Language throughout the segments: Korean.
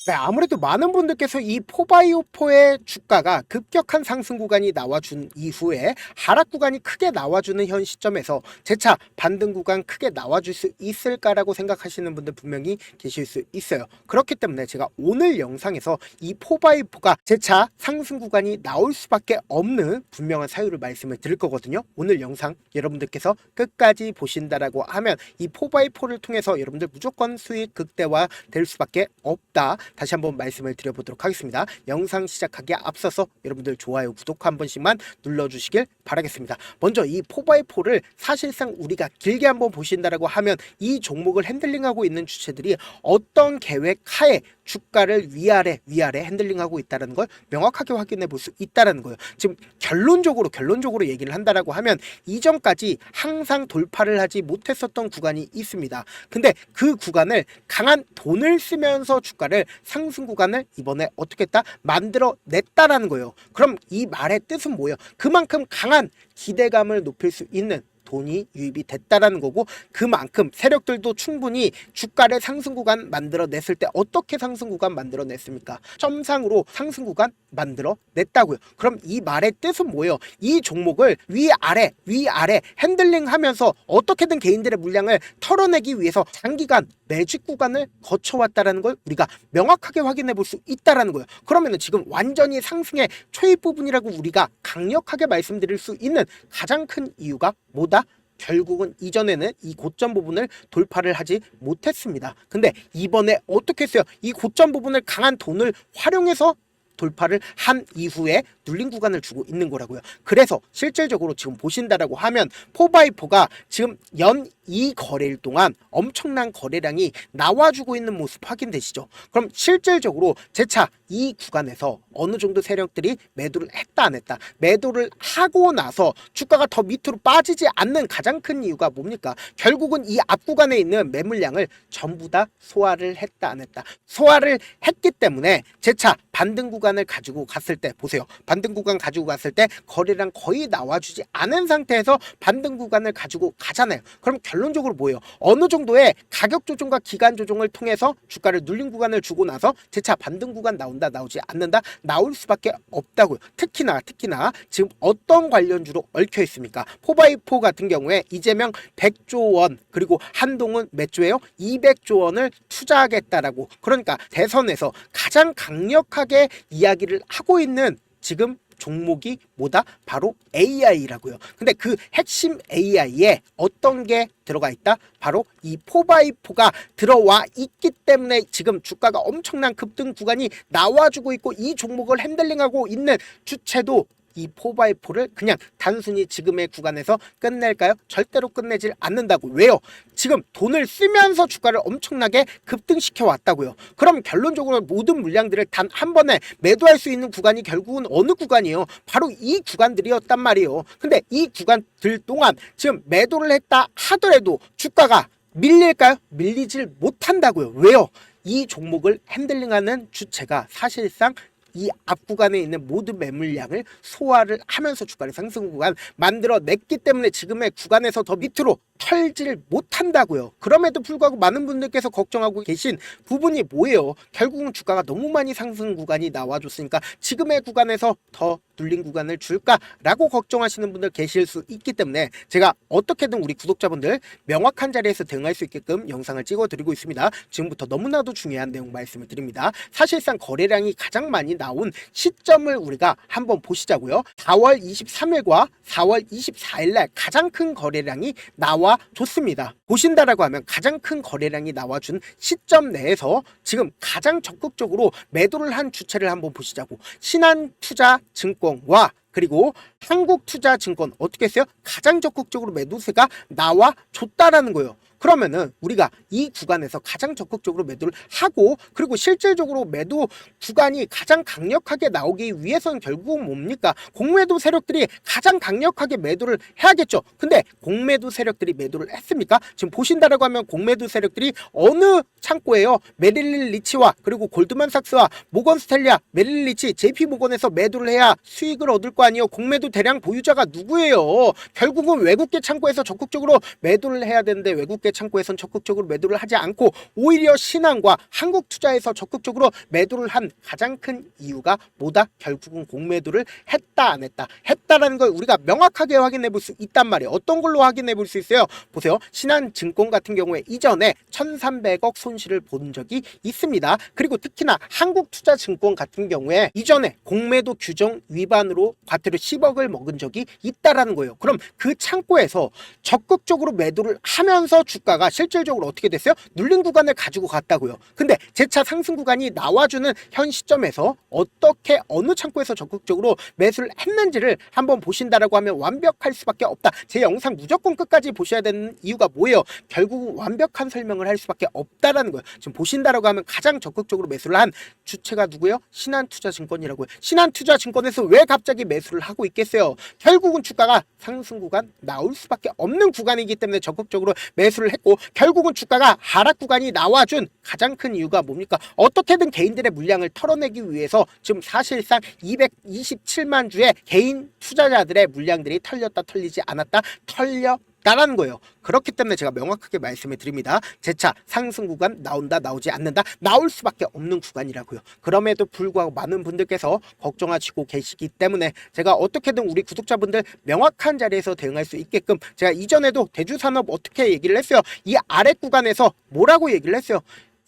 네, 아무래도 많은 분들께서 이 포바이오포의 주가가 급격한 상승 구간이 나와준 이후에 하락 구간이 크게 나와주는 현 시점에서 재차 반등 구간 크게 나와줄 수 있을까라고 생각하시는 분들 분명히 계실 수 있어요. 그렇기 때문에 제가 오늘 영상에서 이 포바이오포가 재차 상승 구간이 나올 수밖에 없는 분명한 사유를 말씀을 드릴 거거든요. 오늘 영상 여러분들께서 끝까지 보신다라고 하면 이 포바이오포를 통해서 여러분들 무조건 수익 극대화 될 수밖에 없다. 다시 한번 말씀을 드려보도록 하겠습니다. 영상 시작하기에 앞서서 여러분들 좋아요, 구독 한 번씩만 눌러주시길 바라겠습니다. 먼저 이 포바이포를 사실상 우리가 길게 한번 보신다라고 하면 이 종목을 핸들링하고 있는 주체들이 어떤 계획 하에 주가를 위아래 핸들링하고 있다는 걸 명확하게 확인해 볼 수 있다는 거예요. 지금 결론적으로 얘기를 한다라고 하면 이전까지 항상 돌파를 하지 못했었던 구간이 있습니다. 근데 그 구간을 강한 돈을 쓰면서 주가를 상승 구간을 이번에 어떻게 했다? 만들어 냈다라는 거예요. 그럼 이 말의 뜻은 뭐예요? 그만큼 강한 기대감을 높일 수 있는 돈이 유입이 됐다라는 거고, 그만큼 세력들도 충분히 주가를 상승 구간 만들어 냈을 때 어떻게 상승 구간 만들어 냈습니까? 점상으로 상승 구간 만들어 냈다고요. 그럼 이 말의 뜻은 뭐예요? 이 종목을 위아래 핸들링 하면서 어떻게든 개인들의 물량을 털어내기 위해서 장기간 매직 구간을 거쳐왔다라는 걸 우리가 명확하게 확인해 볼 수 있다라는 거예요. 그러면은 지금 완전히 상승의 초입 부분이라고 우리가 강력하게 말씀드릴 수 있는 가장 큰 이유가 뭐다? 결국은 이전에는 이 고점 부분을 돌파를 하지 못했습니다. 근데 이번에 어떻게 했어요? 이 고점 부분을 강한 돈을 활용해서 돌파를 한 이후에 눌린 구간을 주고 있는 거라고요. 그래서 실질적으로 지금 보신다라고 하면 포바이포가 지금 연 2거래일 동안 엄청난 거래량이 나와주고 있는 모습 확인되시죠? 그럼 실질적으로 재차 이 구간에서 어느 정도 세력들이 매도를 했다 안 했다, 매도를 하고 나서 주가가 더 밑으로 빠지지 않는 가장 큰 이유가 뭡니까? 결국은 이 앞 구간에 있는 매물량을 전부 다 소화를 했다 안 했다, 소화를 했기 때문에 재차 반등 구간을 가지고 갔을 때 보세요. 반등 구간 가지고 갔을 때 거래량 거의 나와주지 않은 상태에서 반등 구간을 가지고 가잖아요. 그럼 결론적으로 뭐예요? 어느 정도의 가격 조정과 기간 조정을 통해서 주가를 눌린 구간을 주고 나서 재차 반등 구간 나온다 나오지 않는다, 나올 수밖에 없다고요. 특히나 지금 어떤 관련주로 얽혀 있습니까? 포바이포 같은 경우에 이재명 100조 원, 그리고 한동훈 몇 조예요? 200조 원을 투자하겠다라고, 그러니까 대선에서 가장 강력하게 이야기를 하고 있는 지금 종목이 뭐다? 바로 AI라고요. 근데 그 핵심 AI에 어떤 게 들어가 있다? 바로 이 포바이포가 들어와 있기 때문에 지금 주가가 엄청난 급등 구간이 나와주고 있고, 이 종목을 핸들링하고 있는 주체도 이 포바이포를 그냥 단순히 지금의 구간에서 끝낼까요? 절대로 끝내질 않는다고. 왜요? 지금 돈을 쓰면서 주가를 엄청나게 급등시켜 왔다고요. 그럼 결론적으로 모든 물량들을 단 한 번에 매도할 수 있는 구간이 결국은 어느 구간이에요? 바로 이 구간들이었단 말이에요. 근데 이 구간들 동안 지금 매도를 했다 하더라도 주가가 밀릴까요? 밀리질 못한다고요. 왜요? 이 종목을 핸들링하는 주체가 사실상 이 앞 구간에 있는 모든 매물량을 소화를 하면서 주가를 상승 구간 만들어 냈기 때문에 지금의 구간에서 더 밑으로 털지를 못한다고요. 그럼에도 불구하고 많은 분들께서 걱정하고 계신 부분이 뭐예요? 결국은 주가가 너무 많이 상승 구간이 나와줬으니까 지금의 구간에서 더 눌린 구간을 줄까라고 걱정하시는 분들 계실 수 있기 때문에 제가 어떻게든 우리 구독자분들 명확한 자리에서 대응할 수 있게끔 영상을 찍어드리고 있습니다. 지금부터 너무나도 중요한 내용 말씀을 드립니다. 사실상 거래량이 가장 많이 나온 시점을 우리가 한번 보시자고요. 4월 23일과 4월 24일날 가장 큰 거래량이 나와줬습니다. 보신다라고 하면 가장 큰 거래량이 나와준 시점 내에서 지금 가장 적극적으로 매도를 한 주체를 한번 보시자고. 신한투자증권과 그리고 한국투자증권 어떻게 했어요? 가장 적극적으로 매도세가 나와줬다라는 거예요. 그러면은 우리가 이 구간에서 가장 적극적으로 매도를 하고, 그리고 실질적으로 매도 구간이 가장 강력하게 나오기 위해서는 결국은 뭡니까? 공매도 세력들이 가장 강력하게 매도를 해야겠죠. 근데 공매도 세력들이 매도를 했습니까? 지금 보신다라고 하면 공매도 세력들이 어느 창고예요? 메릴린 리치와 그리고 골드만삭스와 모건 스탠리아, 메릴린 리치, JP 모건에서 매도를 해야 수익을 얻을 거 아니에요. 공매도 대량 보유자가 누구예요? 결국은 외국계 창고에서 적극적으로 매도를 해야 되는데 외국계 창고에선 적극적으로 매도를 하지 않고 오히려 신한과 한국투자에서 적극적으로 매도를 한 가장 큰 이유가 뭐다? 결국은 공매도를 했다 안 했다? 했다라는 걸 우리가 명확하게 확인해 볼 수 있단 말이에요. 어떤 걸로 확인해 볼 수 있어요? 보세요. 신한증권 같은 경우에 이전에 1,300억 손실을 본 적이 있습니다. 그리고 특히나 한국투자증권 같은 경우에 이전에 공매도 규정 위반으로 과태료 10억을 먹은 적이 있다라는 거예요. 그럼 그 창고에서 적극적으로 매도를 하면서 주가가 실질적으로 어떻게 됐어요? 눌린 구간을 가지고 갔다고요. 근데 재차 상승 구간이 나와주는 현 시점에서 어떻게 어느 창고에서 적극적으로 매수를 했는지를 한번 보신다라고 하면 완벽할 수밖에 없다. 제 영상 무조건 끝까지 보셔야 되는 이유가 뭐예요? 결국은 완벽한 설명을 할 수밖에 없다라는 거예요. 지금 보신다라고 하면 가장 적극적으로 매수를 한 주체가 누구예요? 신한투자증권이라고요. 신한투자증권에서 왜 갑자기 매수를 하고 있겠어요? 결국은 주가가 상승 구간 나올 수밖에 없는 구간이기 때문에 적극적으로 매수를 했고, 결국은 주가가 하락 구간이 나와준 가장 큰 이유가 뭡니까? 어떻게든 개인들의 물량을 털어내기 위해서 지금 사실상 227만 주의 개인 투자자들의 물량들이 털렸다 털리지 않았다 털렸다라는 거예요. 그렇기 때문에 제가 명확하게 말씀을 드립니다. 재차 상승 구간 나온다 나오지 않는다, 나올 수밖에 없는 구간이라고요. 그럼에도 불구하고 많은 분들께서 걱정하시고 계시기 때문에 제가 어떻게든 우리 구독자분들 명확한 자리에서 대응할 수 있게끔 제가 이전에도 대주산업 어떻게 얘기를 했어요. 이 아래 구간에서 뭐라고 얘기를 했어요.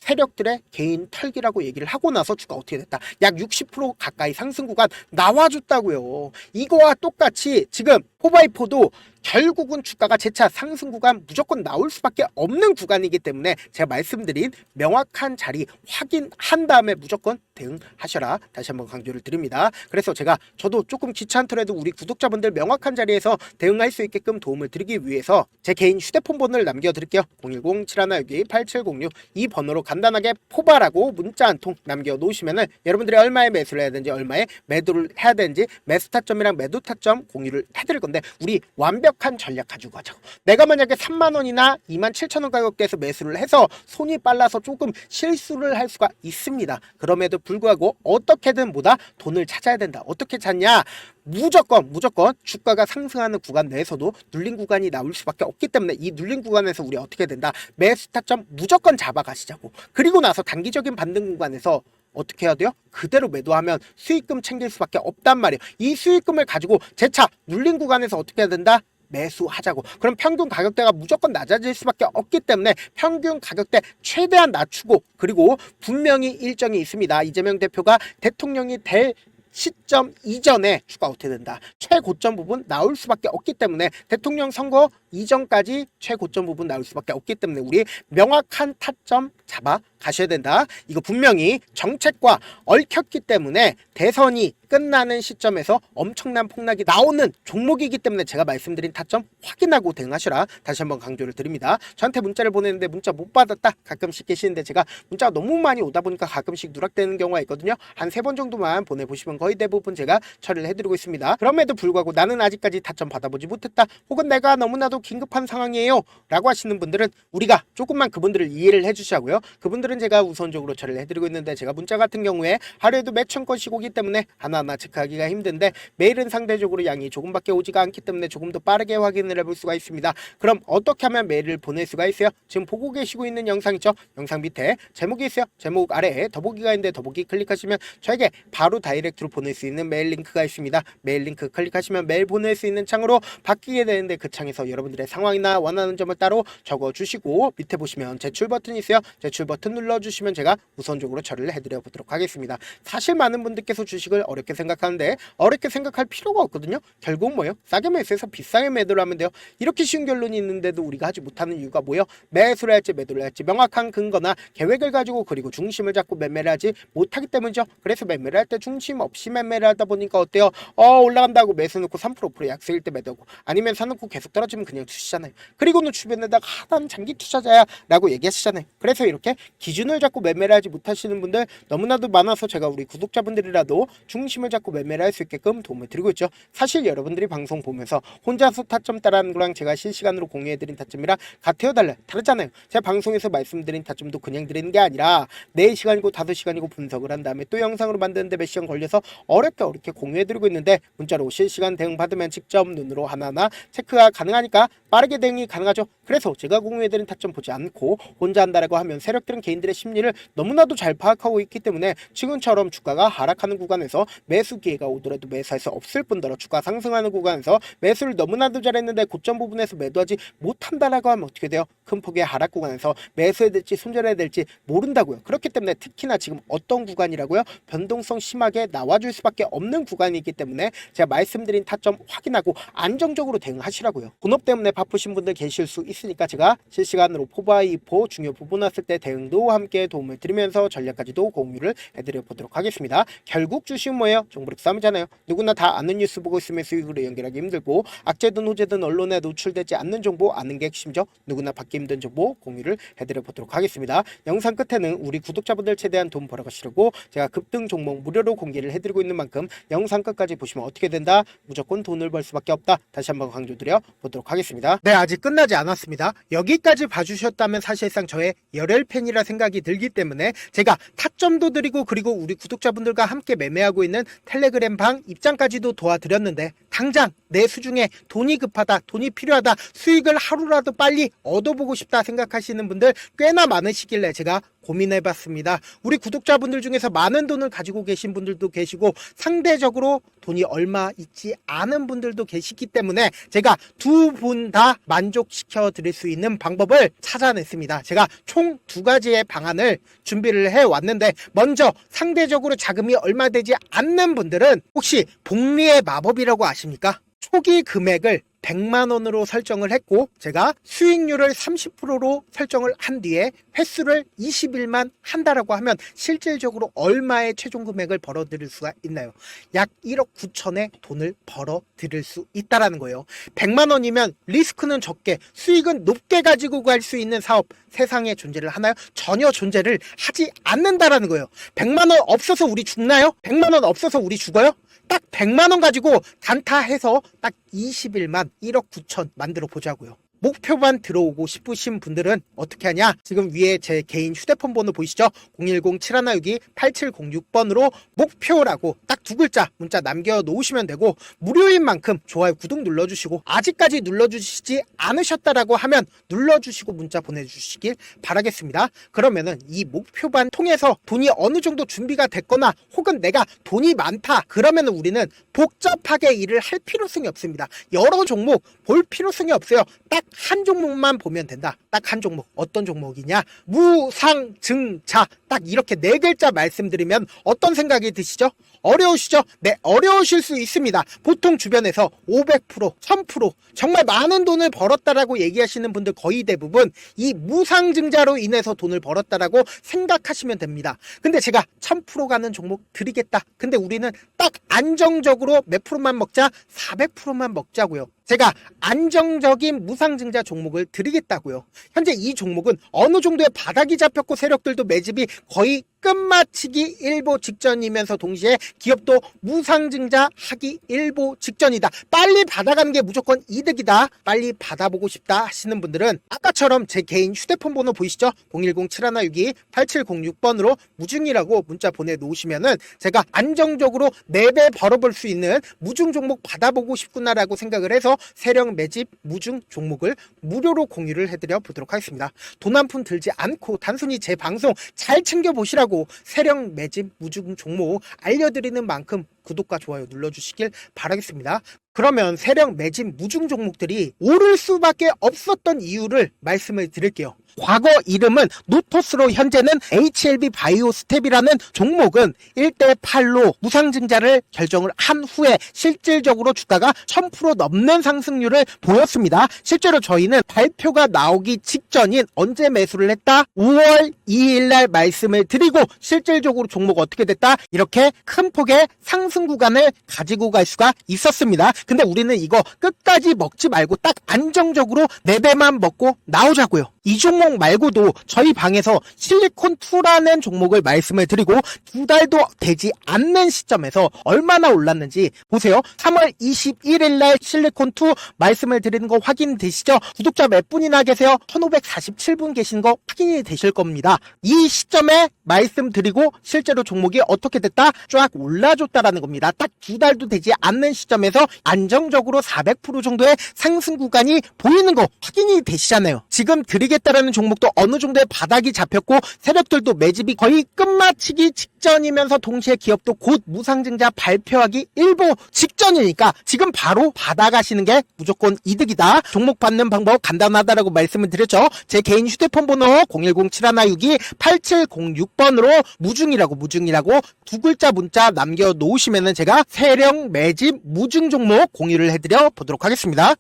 세력들의 개인 털기라고 얘기를 하고 나서 주가 어떻게 됐다? 약 60% 가까이 상승 구간 나와줬다고요. 이거와 똑같이 지금 포바이포도 결국은 주가가 재차 상승 구간 무조건 나올 수밖에 없는 구간이기 때문에 제가 말씀드린 명확한 자리 확인한 다음에 무조건 대응하셔라, 다시 한번 강조를 드립니다. 그래서 저도 조금 귀찮더라도 우리 구독자분들 명확한 자리에서 대응할 수 있게끔 도움을 드리기 위해서 제 개인 휴대폰 번호를 남겨드릴게요. 010-7162-8706 이 번호로 간단하게 포바라고 문자 한 통 남겨놓으시면은 여러분들이 얼마에 매수를 해야 되는지, 얼마에 매도를 해야 되는지, 매수 타점이랑 매도 타점 공유를 해드릴 건데, 우리 완벽한 전략 가지고 가자고. 내가 만약에 3만원이나 27,000원 가격대에서 매수를 해서 손이 빨라서 조금 실수를 할 수가 있습니다. 그럼에도 불구하고 어떻게든 돈을 찾아야 된다. 어떻게 찾냐? 무조건 주가가 상승하는 구간 내에서도 눌린 구간이 나올 수밖에 없기 때문에 이 눌린 구간에서 우리 어떻게 된다? 매수 타점 무조건 잡아가시자고. 그리고 나서 단기적인 반등 구간에서 어떻게 해야 돼요? 그대로 매도하면 수익금 챙길 수밖에 없단 말이에요. 이 수익금을 가지고 재차 눌린 구간에서 어떻게 해야 된다? 매수하자고. 그럼 평균 가격대가 무조건 낮아질 수밖에 없기 때문에 평균 가격대 최대한 낮추고, 그리고 분명히 일정이 있습니다. 이재명 대표가 대통령이 될 시점 이전에 주가 어떻게 된다? 최고점 부분 나올 수밖에 없기 때문에, 대통령 선거 이전까지 최고점 부분 나올 수밖에 없기 때문에 우리 명확한 타점 잡아 가셔야 된다. 이거 분명히 정책과 얽혔기 때문에 대선이 끝나는 시점에서 엄청난 폭락이 나오는 종목이기 때문에 제가 말씀드린 타점 확인하고 대응하시라, 다시 한번 강조를 드립니다. 저한테 문자를 보내는데 문자 못 받았다 가끔씩 계시는데, 제가 문자가 너무 많이 오다 보니까 가끔씩 누락되는 경우가 있거든요. 한 3번 정도만 보내보시면 거의 대부분 제가 처리를 해드리고 있습니다. 그럼에도 불구하고 나는 아직까지 타점 받아보지 못했다, 혹은 내가 너무나도 긴급한 상황이에요 라고 하시는 분들은 우리가 조금만 그분들을 이해를 해주시고요. 그분들은 제가 우선적으로 처리를 해드리고 있는데, 제가 문자 같은 경우에 하루에도 몇천 건씩 오기 때문에 하나하나 체크하기가 힘든데, 메일은 상대적으로 양이 조금밖에 오지가 않기 때문에 조금 더 빠르게 확인을 해볼 수가 있습니다. 그럼 어떻게 하면 메일을 보낼 수가 있어요? 지금 보고 계시고 있는 영상 있죠? 영상 밑에 제목이 있어요. 제목 아래에 더보기가 있는데 더보기 클릭하시면 저에게 바로 다이렉트로 보낼 수 있는 메일 링크가 있습니다. 메일 링크 클릭하시면 메일 보낼 수 있는 창으로 바뀌게 되는데, 그 창에서 여러분들의 상황이나 원하는 점을 따로 적어주시고 밑에 보시면 제출 버튼이 있어요. 제출 버튼 눌러주시면 제가 우선적으로 처리를 해드려 보도록 하겠습니다. 사실 많은 분들께서 주식을 어렵게 생각하는데 어렵게 생각할 필요가 없거든요. 결국 뭐예요? 싸게 매수해서 비싸게 매도를 하면 돼요. 이렇게 쉬운 결론이 있는데도 우리가 하지 못하는 이유가 뭐예요? 매수를 할지 매도를 할지 명확한 근거나 계획을 가지고, 그리고 중심을 잡고 매매를 하지 못하기 때문이죠. 그래서 매매를 할 때 중심 없이 매매를 하다 보니까 어때요? 올라간다고 매수 넣고 3% 5% 약세일 때 매도하고, 아니면 사놓고 계속 떨어지면 그냥 투시잖아요. 그리고는 주변에다가 난 장기 투자자야 라고 얘기하시잖아요. 그래서 이렇게 기준을 잡고 매매를 하지 못하시는 분들 너무나도 많아서 제가 우리 구독자분들이라도 중심을 잡고 매매를 할 수 있게끔 도움을 드리고 있죠. 사실 여러분들이 방송 보면서 혼자서 타점 따라하는 거랑 제가 실시간으로 공유해드린 타점이랑 같아요, 달라요? 다르잖아요. 제가 방송에서 말씀드린 타점도 그냥 드리는 게 아니라 4시간이고 5시간이고 분석을 한 다음에 또 영상으로 만드는데 몇 시간 걸려서 어렵게 공유해드리고 있는데, 문자로 실시간 대응 받으면 직접 눈으로 하나하나 체크가 가능하니까 보다 빠르게 대응이 가능하죠. 그래서 제가 공유해드린 타점 보지 않고 혼자 한다라고 하면 세력들은 개인들의 심리를 너무나도 잘 파악하고 있기 때문에 지금처럼 주가가 하락하는 구간에서 매수 기회가 오더라도 매수할 수 없을 뿐더러 주가 상승하는 구간에서 매수를 너무나도 잘했는데 고점 부분에서 매도하지 못한다라고 하면 어떻게 돼요? 큰 폭의 하락 구간에서 매수해야 될지 손절해야 될지 모른다고요. 그렇기 때문에 특히나 지금 어떤 구간이라고요? 변동성 심하게 나와줄 수밖에 없는 구간이기 때문에 제가 말씀드린 타점 확인하고 안정적으로 대응하시라고요. 본업 때문에 바쁘신 분들 계실 수 있으니까 제가 실시간으로 포바이포 중요 부분 왔을 때 대응도 함께 도움을 드리면서 전략까지도 공유를 해드려 보도록 하겠습니다. 결국 주식은 뭐예요? 종부력 싸움이잖아요. 누구나 다 아는 뉴스 보고 있으면 수익으로 연결하기 힘들고 악재든 호재든 언론에 노출되지 않는 정보 아는 게 핵심이죠. 누구나 받기 힘든 정보 공유를 해드려 보도록 하겠습니다. 영상 끝에는 우리 구독자분들 최대한 돈 벌어가시려고 제가 급등 종목 무료로 공개를 해드리고 있는 만큼 영상 끝까지 보시면 어떻게 된다? 무조건 돈을 벌 수밖에 없다. 다시 한번 강조드려 보도록 하겠습니다. 네, 아직 끝나지 않았습니다. 여기까지 봐주셨다면 사실상 저의 열혈 팬이라 생각이 들기 때문에 제가 타점도 드리고 그리고 우리 구독자분들과 함께 매매하고 있는 텔레그램 방 입장까지도 도와드렸는데 당장 내 수중에 돈이 급하다, 돈이 필요하다, 수익을 하루라도 빨리 얻어보고 싶다 생각하시는 분들 꽤나 많으시길래 제가 고민해봤습니다. 우리 구독자분들 중에서 많은 돈을 가지고 계신 분들도 계시고 상대적으로 돈이 얼마 있지 않은 분들도 계시기 때문에 제가 두 분 다 만족시켜 드릴 수 있는 방법을 찾아냈습니다. 제가 총 두 가지의 방안을 준비를 해왔는데 먼저 상대적으로 자금이 얼마 되지 않는 분들은 혹시 복리의 마법이라고 아십니까? 초기 금액을 100만원으로 설정을 했고 제가 수익률을 30%로 설정을 한 뒤에 횟수를 20일만 한다라고 하면 실질적으로 얼마의 최종 금액을 벌어들일 수가 있나요? 약 1억 9천의 돈을 벌어들일 수 있다라는 거예요. 100만원이면 리스크는 적게 수익은 높게 가지고 갈 수 있는 사업 세상에 존재를 하나요? 전혀 존재를 하지 않는다라는 거예요. 100만원 없어서 우리 죽나요? 100만원 없어서 우리 죽어요? 딱 100만원 가지고 단타해서 딱 20일만 1억 9천 만들어 보자고요. 목표만 들어오고 싶으신 분들은 어떻게 하냐? 지금 위에 제 개인 휴대폰 번호 보이시죠? 010-7162-8706번으로 목표라고 딱 두 글자 문자 남겨놓으시면 되고 무료인 만큼 좋아요, 구독 눌러주시고 아직까지 눌러주시지 않으셨다라고 하면 눌러주시고 문자 보내주시길 바라겠습니다. 그러면은 이 목표반 통해서 돈이 어느 정도 준비가 됐거나 혹은 내가 돈이 많다 그러면 우리는 복잡하게 일을 할 필요성이 없습니다. 여러 종목 볼 필요성이 없어요. 딱 한 종목만 보면 된다. 딱 한 종목. 어떤 종목이냐? 무상증자. 딱 이렇게 네 글자 말씀드리면 어떤 생각이 드시죠? 어려우시죠? 네, 어려우실 수 있습니다. 보통 주변에서 500%, 1000% 정말 많은 돈을 벌었다라고 얘기하시는 분들 거의 대부분 이 무상증자로 인해서 돈을 벌었다라고 생각하시면 됩니다. 근데 제가 1000% 가는 종목 드리겠다. 근데 우리는 딱 안정적으로 몇 프로만 먹자? 400%만 먹자고요. 제가 안정적인 무상증자 종목을 드리겠다고요. 현재 이 종목은 어느 정도의 바닥이 잡혔고 세력들도 매집이 거의 끝마치기 일보 직전이면서 동시에 기업도 무상증자 하기 일보 직전이다. 빨리 받아가는 게 무조건 이득이다. 빨리 받아보고 싶다 하시는 분들은 아까처럼 제 개인 휴대폰 번호 보이시죠? 010-7162-8706번으로 무중이라고 문자 보내놓으시면은 제가 안정적으로 4배 벌어볼 수 있는 무중 종목 받아보고 싶구나라고 생각을 해서 세력 매집 무중 종목을 무료로 공유를 해드려 보도록 하겠습니다. 돈 한 푼 들지 않고 단순히 제 방송 잘 챙겨보시라고 세력 매집 무중 종목 알려드리는 만큼 구독과 좋아요 눌러주시길 바라겠습니다. 그러면 세력 매집 무중 종목들이 오를 수밖에 없었던 이유를 말씀을 드릴게요. 과거 이름은 노토스로 현재는 HLB 바이오 스텝이라는 종목은 1대8로 무상증자를 결정을 한 후에 실질적으로 주가가 1000% 넘는 상승률을 보였습니다. 실제로 저희는 발표가 나오기 직전인 언제 매수를 했다? 5월 2일날 말씀을 드리고 실질적으로 종목 어떻게 됐다? 이렇게 큰 폭의 상승 구간을 가지고 갈 수가 있었습니다. 근데 우리는 이거 끝까지 먹지 말고 딱 안정적으로 4배만 먹고 나오자고요. 이 종목 말고도 저희 방에서 실리콘2라는 종목을 말씀을 드리고 2달도 되지 않는 시점에서 얼마나 올랐는지 보세요. 3월 21일 날 실리콘2 말씀을 드리는 거 확인되시죠? 구독자 몇 분이나 계세요? 1547분 계신 거 확인이 되실 겁니다. 이 시점에 말씀드리고 실제로 종목이 어떻게 됐다? 쫙 올라줬다라는 겁니다. 딱 2달도 되지 않는 시점에서 안정적으로 400% 정도의 상승 구간이 보이는 거 확인이 되시잖아요. 지금 드리겠다라는 종목도 어느 정도의 바닥이 잡혔고 세력들도 매집이 거의 끝마치기 직전이면서 동시에 기업도 곧 무상증자 발표하기 일보 직전이니까 지금 바로 받아가시는 게 무조건 이득이다. 종목 받는 방법 간단하다라고 말씀을 드렸죠. 제 개인 휴대폰 번호 010-7162-8706번으로 무중이라고 두 글자 문자 남겨놓으시면은 제가 세력 매집 무중 종목 공유를 해드려 보도록 하겠습니다.